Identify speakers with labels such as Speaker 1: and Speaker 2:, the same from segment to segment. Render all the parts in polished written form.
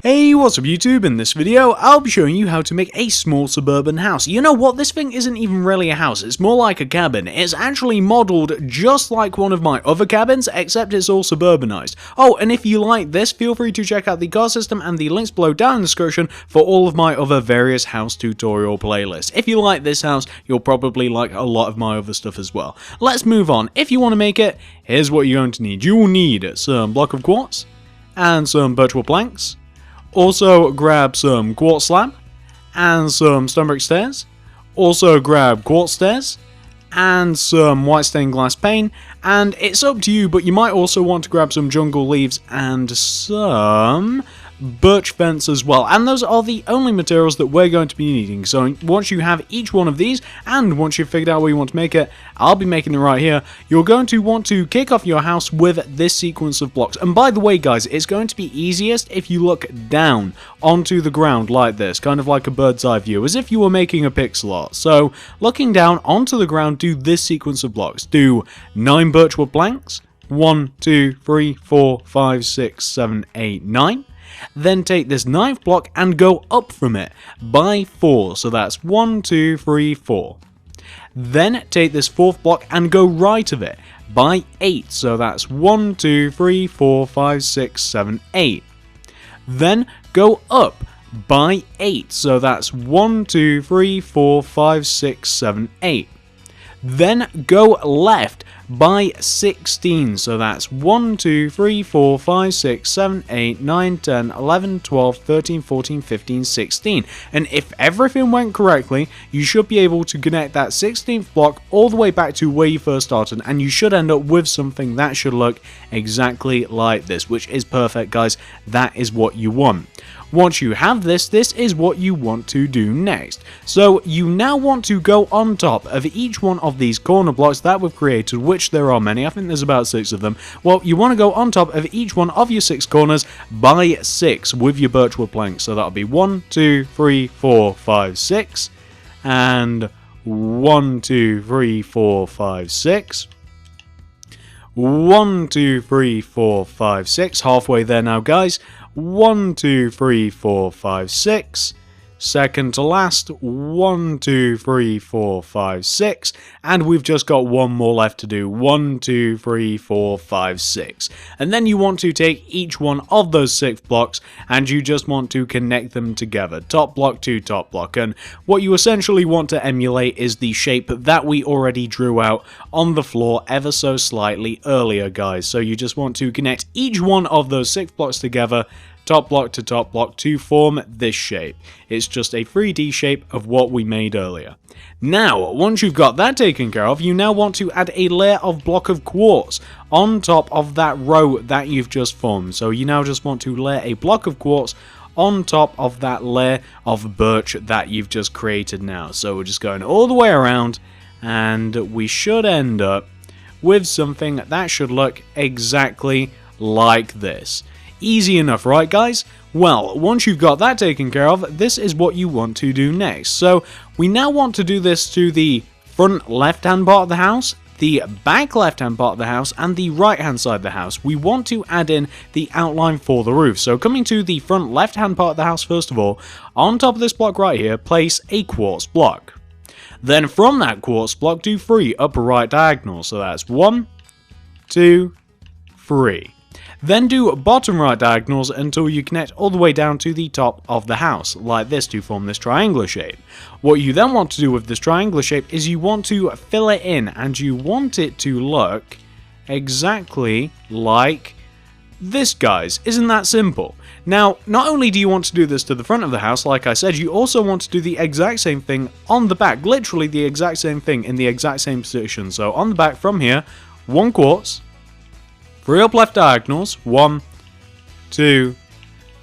Speaker 1: Hey, what's up YouTube? In this video, I'll be showing you how to make a small suburban house. You know what, this thing isn't even really a house, it's more like a cabin. It's actually modeled just like one of my other cabins, except it's all suburbanized. Oh, and if you like this, feel free to check out the card system and the links below down in the description for all of my other various house tutorial playlists. If you like this house, you'll probably like a lot of my other stuff as well. Let's move on. If you want to make it, here's what you're going to need. You will need some block of quartz and some birch wood planks. Also grab some quartz slab and some stone brick stairs. Also grab quartz stairs and some white stained glass pane. And it's up to you, but you might also want to grab some jungle leaves and some birch fence as well. And those are the only materials that we're going to be needing. So once you have each one of these, and once you've figured out where you want to make it, I'll be making it right here, you're going to want to kick off your house with this sequence of blocks. And by the way guys, it's going to be easiest if you look down onto the ground like this, kind of like a bird's eye view, as if you were making a pixel art. So looking down onto the ground, do this sequence of blocks. Do 9 birch wood planks, 1, 2, 3, 4, 5, 6, 7, 8, 9. Then take this 9th block and go up from it by 4, so that's 1, 2, 3, 4. Then take this 4th block and go right of it by 8, so that's 1, 2, 3, 4, 5, 6, 7, 8. Then go up by 8, so that's 1, 2, 3, 4, 5, 6, 7, 8. Then go left by 16, so that's 1, 2, 3, 4, 5, 6, 7, 8, 9, 10, 11, 12, 13, 14, 15, 16. And if everything went correctly, you should be able to connect that 16th block all the way back to where you first started, and you should end up with something that should look exactly like this, which is perfect guys. That is what you want. Once you have this, this is what you want to do next. So you now want to go on top of each one of these corner blocks that we've created, which there are many. I think there's about 6 of them. Well, you want to go on top of each one of your 6 corners by 6 with your birch wood planks. So that'll be 1, 2, 3, 4, 5, 6. And 1, 2, 3, 4, 5, 6. 1, 2, 3, 4, 5, 6. Halfway there now, guys. 1, 2, 3, 4, 5, 6. Second to last, 1, 2, 3, 4, 5, 6. And we've just got one more left to do. 1, 2, 3, 4, 5, 6. And then you want to take each one of those 6 blocks and you just want to connect them together. Top block to top block. And what you essentially want to emulate is the shape that we already drew out on the floor ever so slightly earlier, guys. So you just want to connect each one of those 6 blocks together, top block, to form this shape. It's just a 3D shape of what we made earlier. Now, once you've got that taken care of, you now want to add a layer of block of quartz on top of that row that you've just formed. So you now just want to layer a block of quartz on top of that layer of birch that you've just created now. So we're just going all the way around, and we should end up with something that should look exactly like this. Easy enough, right guys? Well, once you've got that taken care of, this is what you want to do next. So we now want to do this to the front left hand part of the house, the back left hand part of the house, and the right hand side of the house. We want to add in the outline for the roof. So coming to the front left hand part of the house, first of all, on top of this block right here, place a quartz block. Then from that quartz block, do 3 upper right diagonals. So that's 1, 2, 3. Then do bottom right diagonals until you connect all the way down to the top of the house, like this, to form this triangular shape. What you then want to do with this triangular shape is you want to fill it in, and you want it to look exactly like this, guys. Isn't that simple? Now, not only do you want to do this to the front of the house, like I said, you also want to do the exact same thing on the back, literally the exact same thing in the exact same position. So on the back from here, 1 quartz, 3 up left diagonals, 1, 2,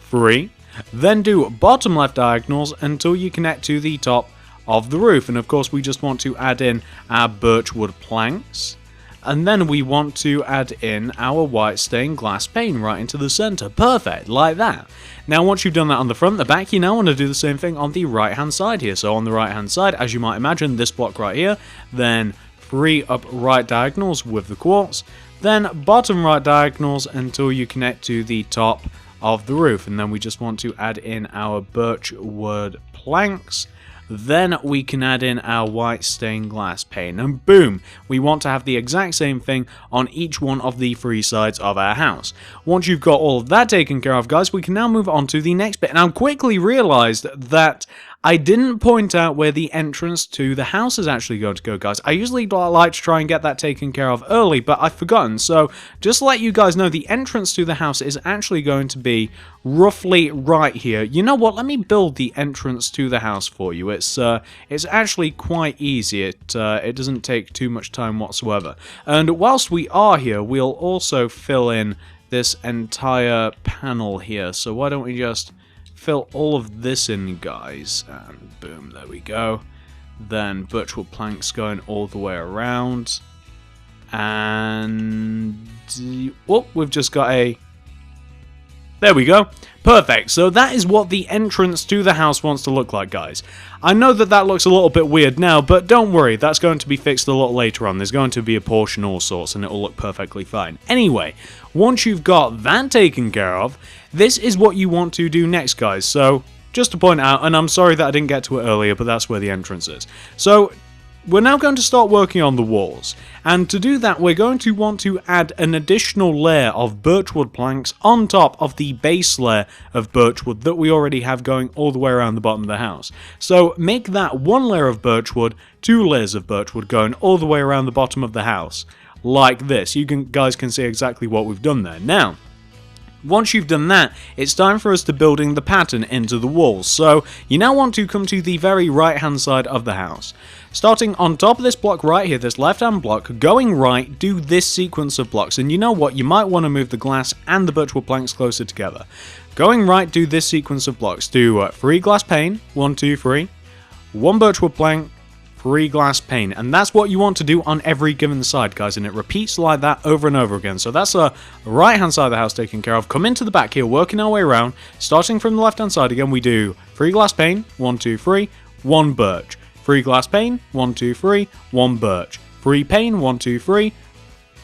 Speaker 1: 3. Then do bottom left diagonals until you connect to the top of the roof. And of course we just want to add in our birch wood planks. And then we want to add in our white stained glass pane right into the center. Perfect, like that. Now once you've done that on the front, the back, you now want to do the same thing on the right hand side here. So on the right hand side, as you might imagine, this block right here, then 3 up right diagonals with the quartz, then bottom right diagonals until you connect to the top of the roof. And then we just want to add in our birch wood planks. Then we can add in our white stained glass pane, and boom, we want to have the exact same thing on each one of the 3 sides of our house. Once you've got all of that taken care of, guys, we can now move on to the next bit. And I quickly realized that I didn't point out where the entrance to the house is actually going to go, guys. I usually like to try and get that taken care of early, but I've forgotten. So just to let you guys know, the entrance to the house is actually going to be roughly right here. You know what? Let me build the entrance to the house for you. It's actually quite easy. It doesn't take too much time whatsoever. And whilst we are here, we'll also fill in this entire panel here. So why don't we just fill all of this in, guys, and boom, there we go. Then birchwood planks going all the way around, and oh, we've just got a, there we go, perfect. So that is what the entrance to the house wants to look like, guys. I know that that looks a little bit weird now, but don't worry, that's going to be fixed a lot later on. There's going to be a porch and all sorts, and it'll look perfectly fine. Anyway, once you've got that taken care of, this is what you want to do next, guys. So, just to point out, and I'm sorry that I didn't get to it earlier, but that's where the entrance is. So, we're now going to start working on the walls, and to do that we're going to want to add an additional layer of birchwood planks on top of the base layer of birchwood that we already have going all the way around the bottom of the house. So make that 1 layer of birchwood, 2 layers of birchwood going all the way around the bottom of the house, like this. You guys can see exactly what we've done there. Now, once you've done that, it's time for us to building the pattern into the walls. So you now want to come to the very right hand side of the house. Starting on top of this block right here, this left hand block, going right, do this sequence of blocks. And you know what, you might want to move the glass and the birchwood planks closer together. Going right, do this sequence of blocks. Do 3 glass pane, 1, 2, 3, 1 birchwood plank, 3 glass pane, and that's what you want to do on every given side, guys, and it repeats like that over and over again. So that's the right hand side of the house taken care of. Come into the back here, working our way around, starting from the left hand side again. We do 3 glass pane, 1, 2, 3, 1 birch, 3 glass pane, 1, 2, 3, 1 birch, 3 pane, 1, 2, 3,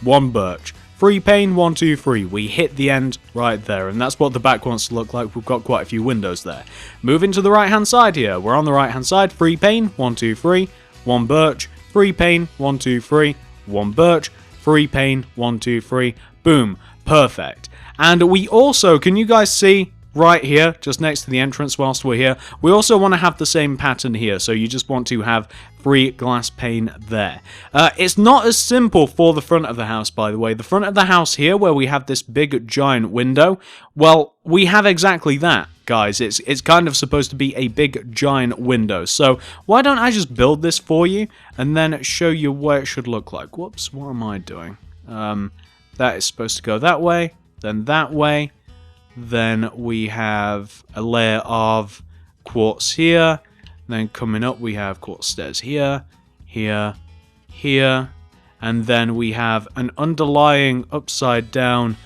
Speaker 1: 1 birch, 3 pane, 1, 2, 3. We hit the end right there, and that's what the back wants to look like. We've got quite a few windows there. Moving to the right hand side here, we're on the right hand side. 3 pane, 1, 2, 3, 1 birch, 3 pane, 1, 2, 3, 1 birch, 3 pane, 1, 2, 3, boom, perfect. And we also, can you guys see right here, just next to the entrance whilst we're here, we also want to have the same pattern here, so you just want to have 3 glass pane there. It's not as simple for the front of the house, by the way. The front of the house here, where we have this big giant window, well, we have exactly that, guys. It's kind of supposed to be a big giant window. So why don't I just build this for you and then show you what it should look like. Whoops, what am I doing? That is supposed to go that way, then that way. Then we have a layer of quartz here. Then coming up we have quartz stairs here, here, here. And then we have an underlying upside down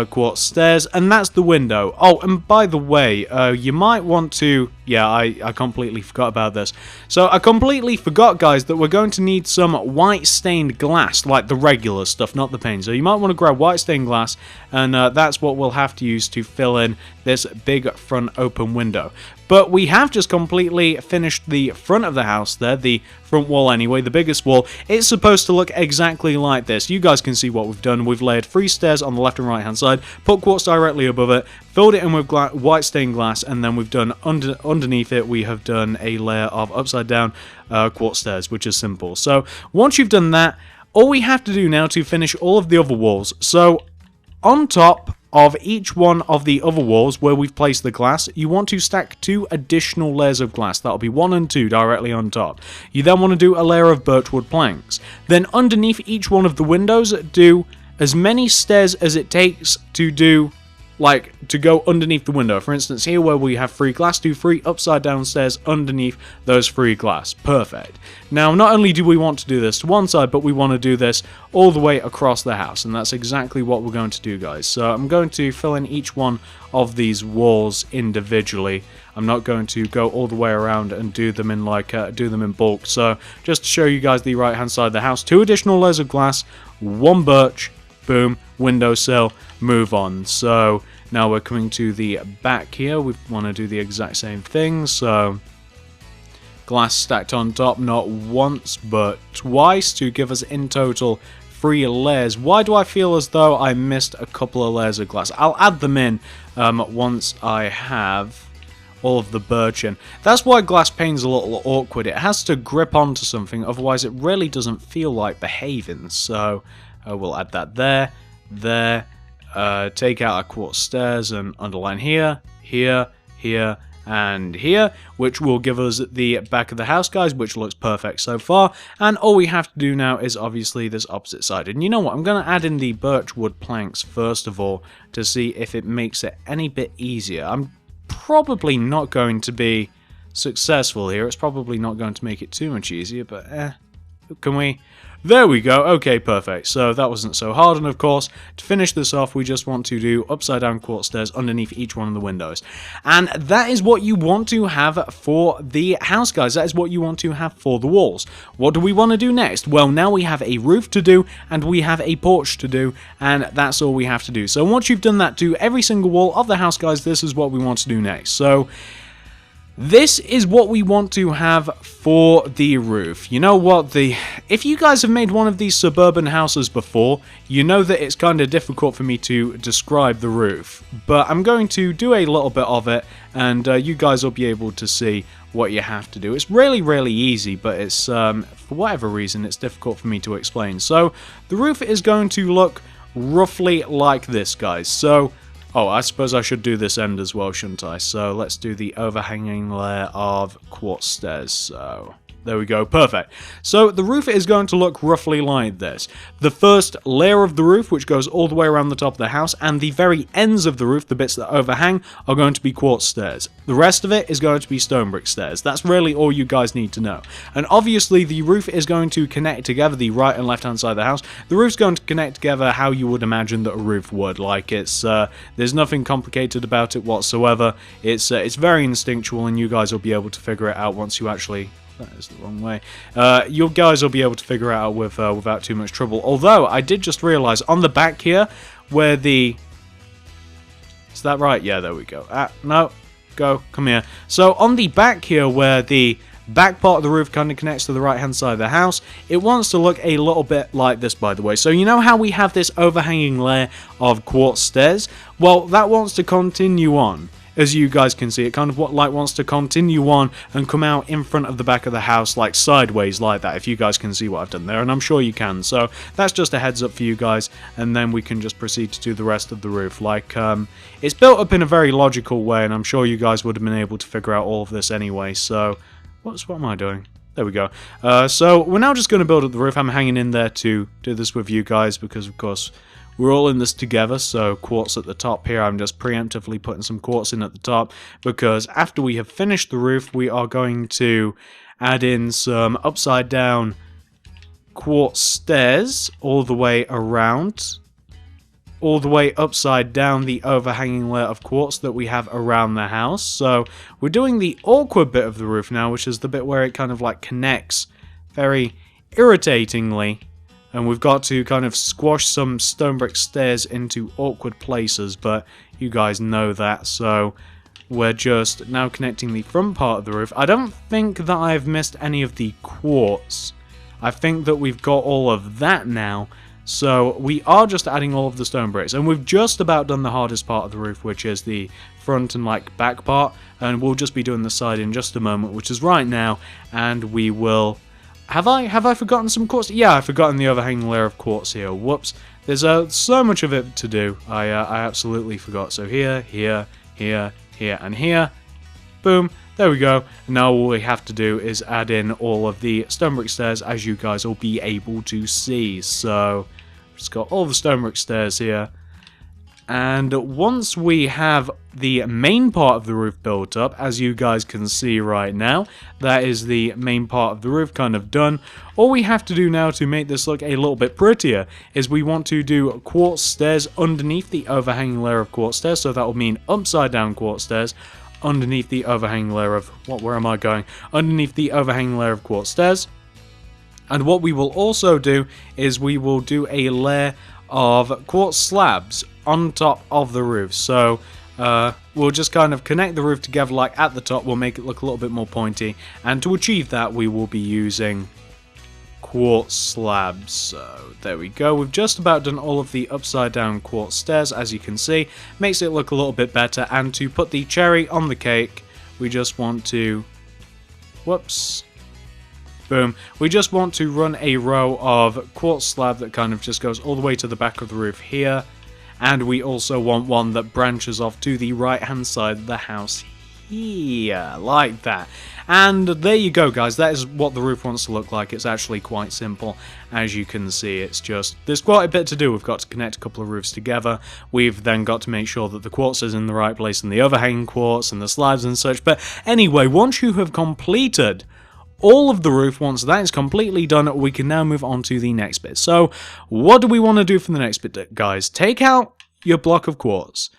Speaker 1: quartz stairs, and that's the window. Oh, and by the way, you might want to, yeah, I completely forgot about this. So I completely forgot, guys, that we're going to need some white stained glass, like the regular stuff, not the paint. So you might want to grab white stained glass, and that's what we'll have to use to fill in this big front open window. But we have just completely finished the front of the house there, the front wall anyway, the biggest wall. It's supposed to look exactly like this. You guys can see what we've done. We've layered 3 stairs on the left and right hand side, put quartz directly above it, filled it in with white stained glass, and then we've done underneath it, we have done a layer of upside down quartz stairs, which is simple. So once you've done that, all we have to do now to finish all of the other walls. So on top of each one of the other walls where we've placed the glass, you want to stack 2 additional layers of glass. That'll be 1 and 2 directly on top. You then want to do a layer of birchwood planks. Then underneath each one of the windows, do as many stairs as it takes to do, like, to go underneath the window. For instance, here where we have 3 glass, do 3 upside down stairs underneath those 3 glass. Perfect. Now, not only do we want to do this to one side, but we want to do this all the way across the house, and that's exactly what we're going to do, guys. So I'm going to fill in each one of these walls individually. I'm not going to go all the way around and do them in bulk. So just to show you guys the right hand side of the house, 2 additional layers of glass, 1 birch, boom, windowsill, move on. So now we're coming to the back here. We want to do the exact same thing. So glass stacked on top, not once but twice, to give us in total 3 layers. Why do I feel as though I missed a couple of layers of glass? I'll add them in once I have all of the birch in. That's why glass pane's a little awkward. It has to grip onto something, otherwise it really doesn't feel like behaving. So we'll add that there, take out our quartz stairs and underline here, here, here, and here, which will give us the back of the house, guys, which looks perfect so far. And all we have to do now is obviously this opposite side. And you know what? I'm going to add in the birch wood planks first of all to see if it makes it any bit easier. I'm probably not going to be successful here. It's probably not going to make it too much easier, but can we? There we go. Okay, perfect. So that wasn't so hard. And of course, to finish this off, we just want to do upside down quartz stairs underneath each one of the windows. And that is what you want to have for the house, guys. That is what you want to have for the walls. What do we want to do next? Well, now we have a roof to do and we have a porch to do, and that's all we have to do. So once you've done that to every single wall of the house, guys, this is what we want to do next. So this is what we want to have for the roof. You know what, if you guys have made one of these suburban houses before, you know that it's kind of difficult for me to describe the roof. But I'm going to do a little bit of it, and you guys will be able to see what you have to do. It's really, really easy, but it's, for whatever reason, it's difficult for me to explain. So, the roof is going to look roughly like this, guys. So, oh, I suppose I should do this end as well, shouldn't I? So let's do the overhanging layer of quartz stairs. So there we go, perfect. So the roof is going to look roughly like this. The first layer of the roof, which goes all the way around the top of the house, and the very ends of the roof, the bits that overhang, are going to be quartz stairs. The rest of it is going to be stone brick stairs. That's really all you guys need to know. And obviously the roof is going to connect together, the right and left hand side of the house. The roof's going to connect together how you would imagine that a roof would. Like it's, there's nothing complicated about it whatsoever. It's very instinctual, and you guys will be able to figure it out once you actually... That is the wrong way. You guys will be able to figure it out without too much trouble. Although, I did just realize on the back here, where the... Is that right? Yeah, there we go. No. Come here. So, on the back here, where the back part of the roof kind of connects to the right-hand side of the house, it wants to look a little bit like this, by the way. So, you know how we have this overhanging layer of quartz stairs? Well, that wants to continue on. As you guys can see, it kind of wants to continue on and come out in front of the back of the house, like sideways like that, if you guys can see what I've done there, and I'm sure you can. So that's just a heads up for you guys, and then we can just proceed to do the rest of the roof. Like, it's built up in a very logical way, and I'm sure you guys would have been able to figure out all of this anyway. So what am I doing? There we go. So we're now just going to build up the roof. I'm hanging in there to do this with you guys because, of course, we're all in this together. So quartz at the top here. I'm just preemptively putting some quartz in at the top because after we have finished the roof, we are going to add in some upside down quartz stairs all the way around, all the way upside down the overhanging layer of quartz that we have around the house. So we're doing the awkward bit of the roof now, which is the bit where it kind of like connects very irritatingly. And we've got to kind of squash some stone brick stairs into awkward places, but you guys know that, so we're just now connecting the front part of the roof. I don't think that I've missed any of the quartz. I think that we've got all of that now, so we are just adding all of the stone bricks. And we've just about done the hardest part of the roof, which is the front and like back part, and we'll just be doing the side in just a moment, which is right now, and we will... Have I forgotten some quartz? Yeah, I've forgotten the overhanging layer of quartz here. Whoops. There's so much of it to do. I absolutely forgot. So here, here, here, here, and here. Boom. There we go. Now all we have to do is add in all of the stone brick stairs, as you guys will be able to see. So, just got all the stone brick stairs here. And once we have the main part of the roof built up, as you guys can see right now, that is the main part of the roof kind of done. All we have to do now to make this look a little bit prettier is we want to do quartz stairs underneath the overhanging layer of quartz stairs. So that will mean upside down quartz stairs underneath the overhanging layer of... Where am I going? Underneath the overhanging layer of quartz stairs. And what we will also do is we will do a layer of quartz slabs on top of the roof. So we'll just kind of connect the roof together like at the top. We'll make it look a little bit more pointy, and to achieve that we will be using quartz slabs. So there we go. We've just about done all of the upside down quartz stairs, as you can see. Makes it look a little bit better, and to put the cherry on the cake we just want to, whoops, boom, we just want to run a row of quartz slab that kind of just goes all the way to the back of the roof here, and we also want one that branches off to the right hand side of the house here, like that. And there you go, guys, that is what the roof wants to look like. It's actually quite simple, as you can see. It's just, there's quite a bit to do. We've got to connect a couple of roofs together. We've then got to make sure that the quartz is in the right place, and the overhanging quartz and the slabs and such. But anyway, once you have completed all of the roof, once that is completely done, we can now move on to the next bit. So what do we want to do for the next bit, guys? Take out your block of quartz.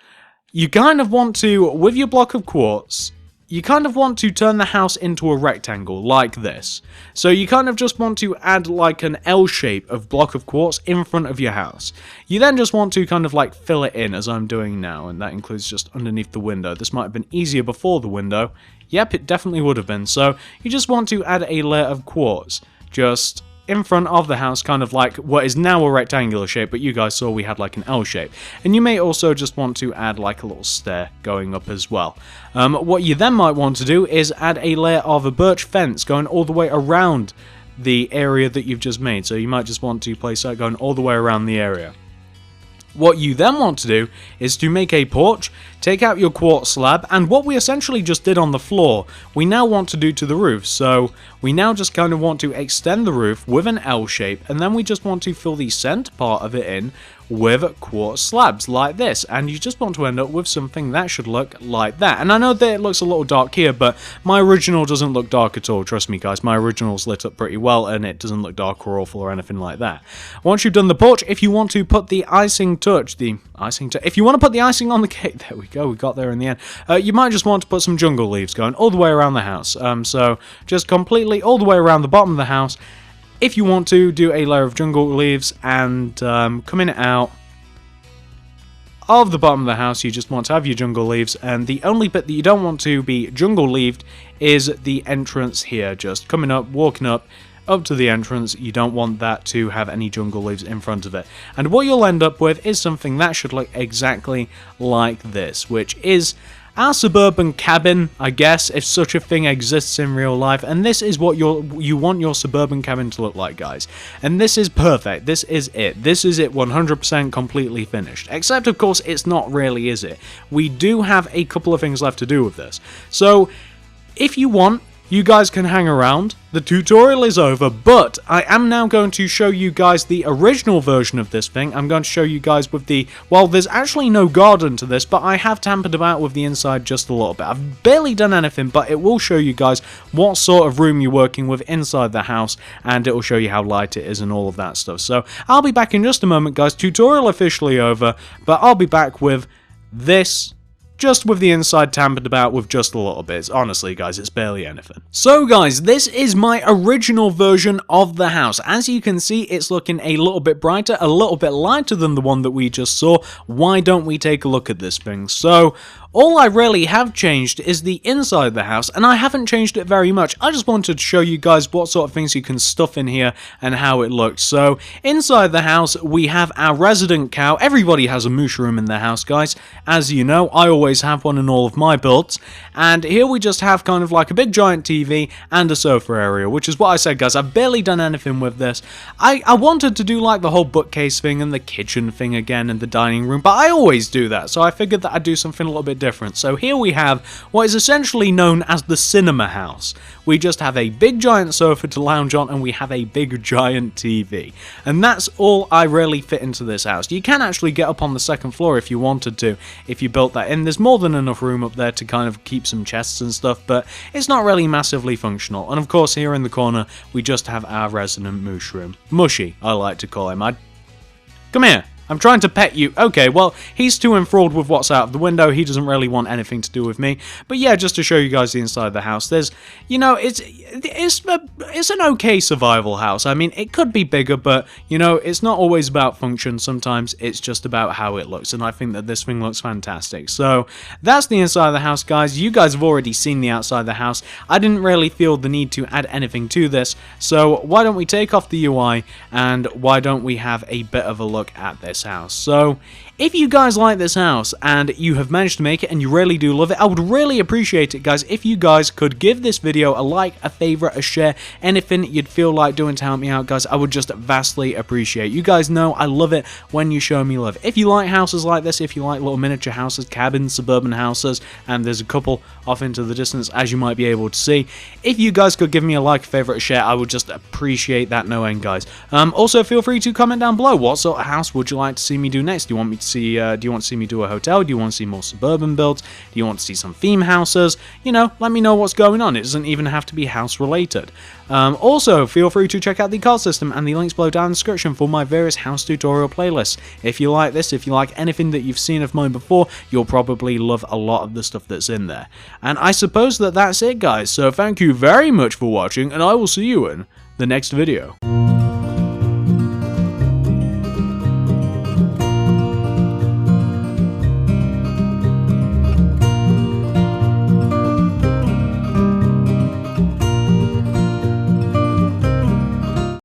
Speaker 1: You kind of want to, with your block of quartz, you kind of want to turn the house into a rectangle, like this. So you kind of just want to add like an L shape of block of quartz in front of your house. You then just want to kind of like fill it in, as I'm doing now, and that includes just underneath the window. This might have been easier before the window. Yep, it definitely would have been. So you just want to add a layer of quartz just in front of the house, kind of like what is now a rectangular shape, but you guys saw we had like an L shape. And you may also just want to add like a little stair going up as well. What you then might want to do is add a layer of a birch fence going all the way around the area that you've just made. So you might just want to place that going all the way around the area. What you then want to do is to make a porch, take out your quartz slab, and what we essentially just did on the floor, we now want to do to the roof. So we now just kind of want to extend the roof with an L shape, and then we just want to fill the center part of it in with quartz slabs like this, and you just want to end up with something that should look like that. And I know that it looks a little dark here, but my original doesn't look dark at all, trust me guys. My original's lit up pretty well, and it doesn't look dark or awful or anything like that. Once you've done the porch, if you want to put the icing touch, if you want to put the icing on the cake, there we go, we got there in the end, you might just want to put some jungle leaves going all the way around the house. So just completely all the way around the bottom of the house. If you want to, do a layer of jungle leaves, and coming out of the bottom of the house, you just want to have your jungle leaves, and the only bit that you don't want to be jungle leaved is the entrance here, just coming up, walking up to the entrance. You don't want that to have any jungle leaves in front of it. And what you'll end up with is something that should look exactly like this, which is our suburban cabin, I guess, if such a thing exists in real life. And this is what you want your suburban cabin to look like, guys. And this is perfect. This is it. This is it 100% completely finished. Except, of course, it's not really, is it? We do have a couple of things left to do with this. So, if you want, you guys can hang around. The tutorial is over, but I am now going to show you guys the original version of this thing. I'm going to show you guys with the, well, there's actually no garden to this, but I have tampered about with the inside just a little bit. I've barely done anything, but it will show you guys what sort of room you're working with inside the house, and it will show you how light it is and all of that stuff. So I'll be back in just a moment, guys. Tutorial officially over, but I'll be back with this, just with the inside tampered about with just a little bit. Honestly, guys, it's barely anything. So, guys, this is my original version of the house. As you can see, it's looking a little bit brighter, a little bit lighter than the one that we just saw. Why don't we take a look at this thing? So, all I really have changed is the inside of the house, and I haven't changed it very much. I just wanted to show you guys what sort of things you can stuff in here and how it looks. So, inside the house, we have our resident cow. Everybody has a moosh room in their house, guys. As you know, I always have one in all of my builds. And here we just have kind of like a big giant TV and a sofa area, which is what I said, guys. I've barely done anything with this. I wanted to do like the whole bookcase thing and the kitchen thing again and the dining room, but I always do that. So I figured that I'd do something a little bit different. So here we have what is essentially known as the cinema house. We just have a big giant sofa to lounge on, and we have a big giant TV. And that's all I really fit into this house. You can actually get up on the second floor if you wanted to, if you built that in. There's more than enough room up there to kind of keep some chests and stuff, but it's not really massively functional. And of course, here in the corner, we just have our resident moosh room. Mushy, I like to call him. Come here. I'm trying to pet you. Okay, well, he's too enthralled with what's out of the window. He doesn't really want anything to do with me. But yeah, just to show you guys the inside of the house, there's, you know, it's an okay survival house. I mean, it could be bigger, but, you know, it's not always about function. Sometimes it's just about how it looks, and I think that this thing looks fantastic. So that's the inside of the house, guys. You guys have already seen the outside of the house. I didn't really feel the need to add anything to this, so why don't we take off the UI, and why don't we have a bit of a look at this house. So if you guys like this house and you have managed to make it and you really do love it, I would really appreciate it, guys, if you guys could give this video a like, a favorite, a share, anything you'd feel like doing to help me out, guys. I would just vastly appreciate. You guys know I love it when you show me love. If you like houses like this, if you like little miniature houses, cabins, suburban houses, and there's a couple off into the distance, as you might be able to see, if you guys could give me a like, a favorite, a share, I would just appreciate that no end, guys. Also, feel free to comment down below. What sort of house would you like to see me do next? Do you want me to see? Do you want to see me do a hotel? Do you want to see more suburban builds? Do you want to see some theme houses? You know, let me know what's going on. It doesn't even have to be house related. Also, feel free to check out the card system and the links below down in the description for my various house tutorial playlists. If you like this, if you like anything that you've seen of mine before, you'll probably love a lot of the stuff that's in there. And I suppose that that's it, guys. So thank you very much for watching, and I will see you in the next video.